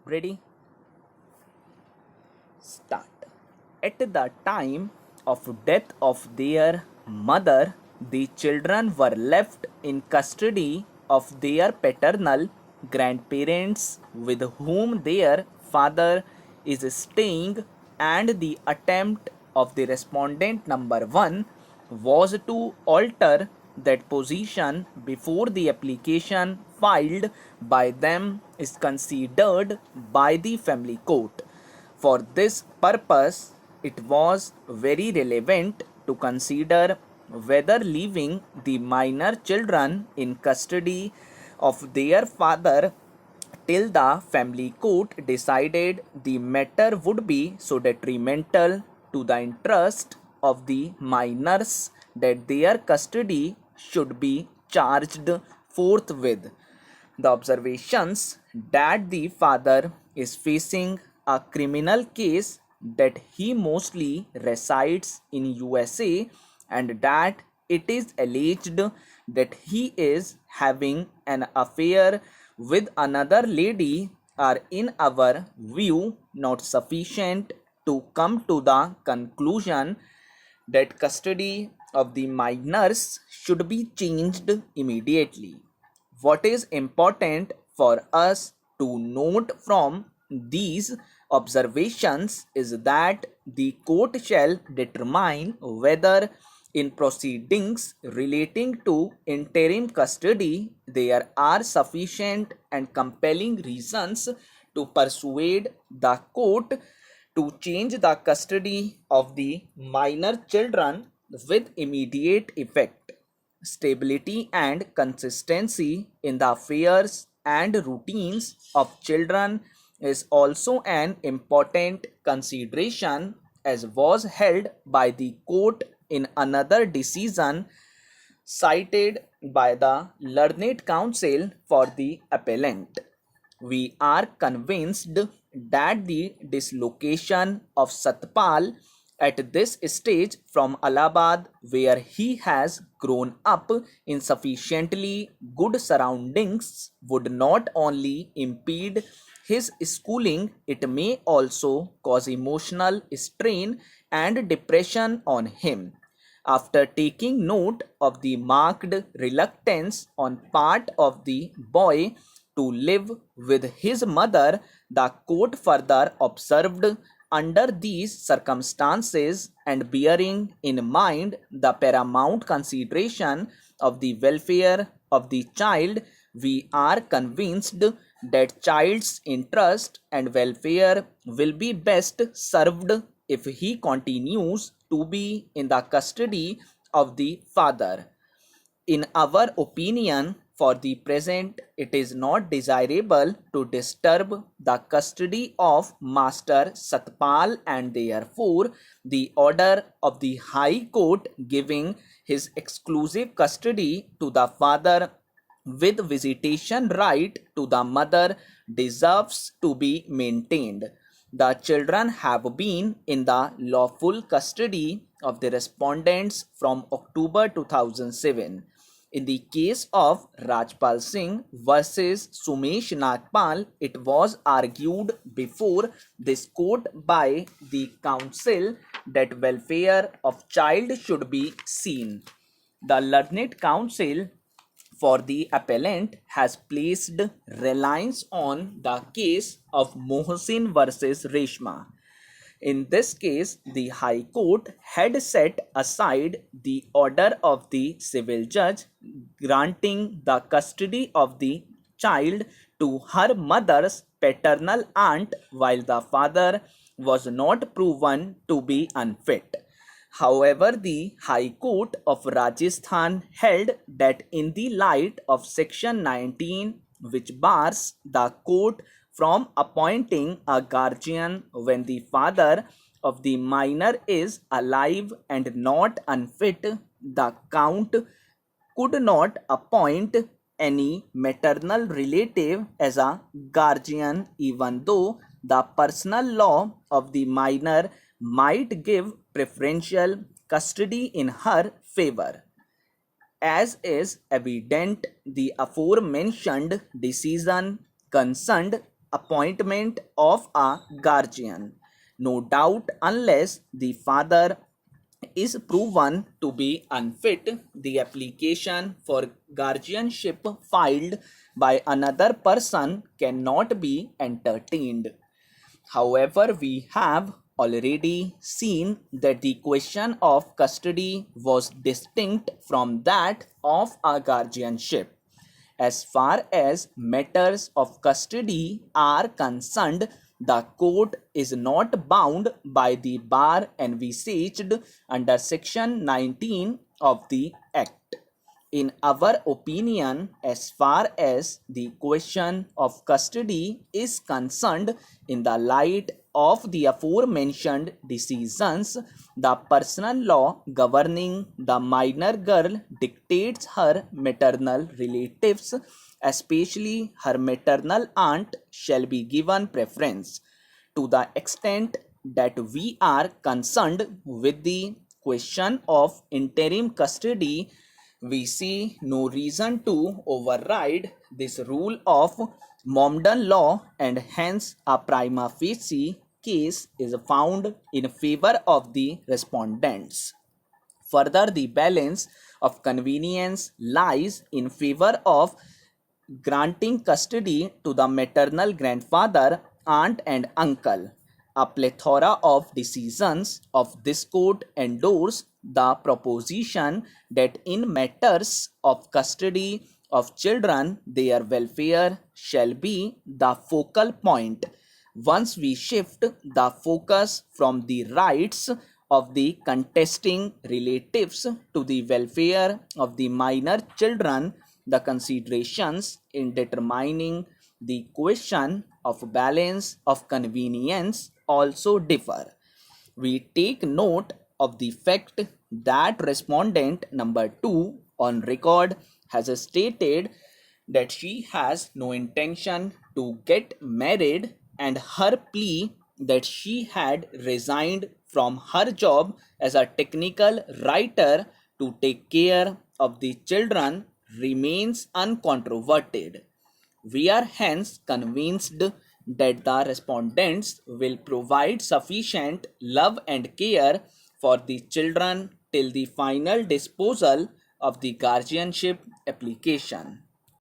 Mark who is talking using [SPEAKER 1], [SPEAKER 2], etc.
[SPEAKER 1] Ready? Start. At the time of death of their mother, the children were left in custody of their paternal grandparents with whom their father is staying, and the attempt of the respondent number 1 was to alter that position before the application filed by them is considered by the family court. For this purpose, it was very relevant to consider whether leaving the minor children in custody of their father till the family court decided the matter would be so detrimental to the interest of the minors that their custody should be charged forthwith. The observations that the father is facing a criminal case, that he mostly resides in USA, and that it is alleged that he is having an affair with another lady are in our view not sufficient to come to the conclusion that custody of the minors should be changed immediately. What is important for us to note from these observations is that the court shall determine whether in proceedings relating to interim custody there are sufficient and compelling reasons to persuade the court to change the custody of the minor children with immediate effect. Stability and consistency in the affairs and routines of children is also an important consideration, as was held by the court in another decision cited by the learned counsel for the appellant. We are convinced that the dislocation of Satpal at this stage from Allahabad, where he has grown up in sufficiently good surroundings, would not only impede his schooling, it may also cause emotional strain and depression on him. After taking note of the marked reluctance on part of the boy to live with his mother, the court further observed, under these circumstances and bearing in mind the paramount consideration of the welfare of the child, we are convinced that child's interest and welfare will be best served if he continues to be in the custody of the father. In our opinion, for the present, it is not desirable to disturb the custody of Master Satpal, and therefore the order of the High Court giving his exclusive custody to the father with visitation right to the mother deserves to be maintained. The children have been in the lawful custody of the respondents from October 2007. In the case of Rajpal Singh versus Sumesh Nagpal, it was argued before this court by the counsel that welfare of child should be seen. The learned counsel for the appellant has placed reliance on the case of Mohsin versus Reshma. In this case, the High Court had set aside the order of the civil judge granting the custody of the child to her mother's paternal aunt, while the father was not proven to be unfit. However, the High Court of Rajasthan held that in the light of Section 19, which bars the court from appointing a guardian when the father of the minor is alive and not unfit, the count could not appoint any maternal relative as a guardian, even though the personal law of the minor might give preferential custody in her favor. As is evident, the aforementioned decision concerned appointment of a guardian. No doubt, unless the father is proven to be unfit, the application for guardianship filed by another person cannot be entertained. However, we have already seen that the question of custody was distinct from that of a guardianship. As far as matters of custody are concerned, the court is not bound by the bar envisaged under section 19 of the Act. In our opinion, as far as the question of custody is concerned, in the light of the aforementioned decisions, the personal law governing the minor girl dictates her maternal relatives, especially her maternal aunt, shall be given preference. To the extent that we are concerned with the question of interim custody, we see no reason to override this rule of Momdan law, and hence a prima facie case is found in favor of the respondents. Further, the balance of convenience lies in favor of granting custody to the maternal grandfather, aunt, and uncle. A plethora of decisions of this court endorse the proposition that in matters of custody of children, their welfare shall be the focal point. Once we shift the focus from the rights of the contesting relatives to the welfare of the minor children, the considerations in determining the question of balance of convenience also differ. We take note of the fact that respondent number 2 on record has stated that she has no intention to get married, and her plea that she had resigned from her job as a technical writer to take care of the children remains uncontroverted. We are hence convinced that the respondents will provide sufficient love and care for the children till the final disposal of the guardianship application.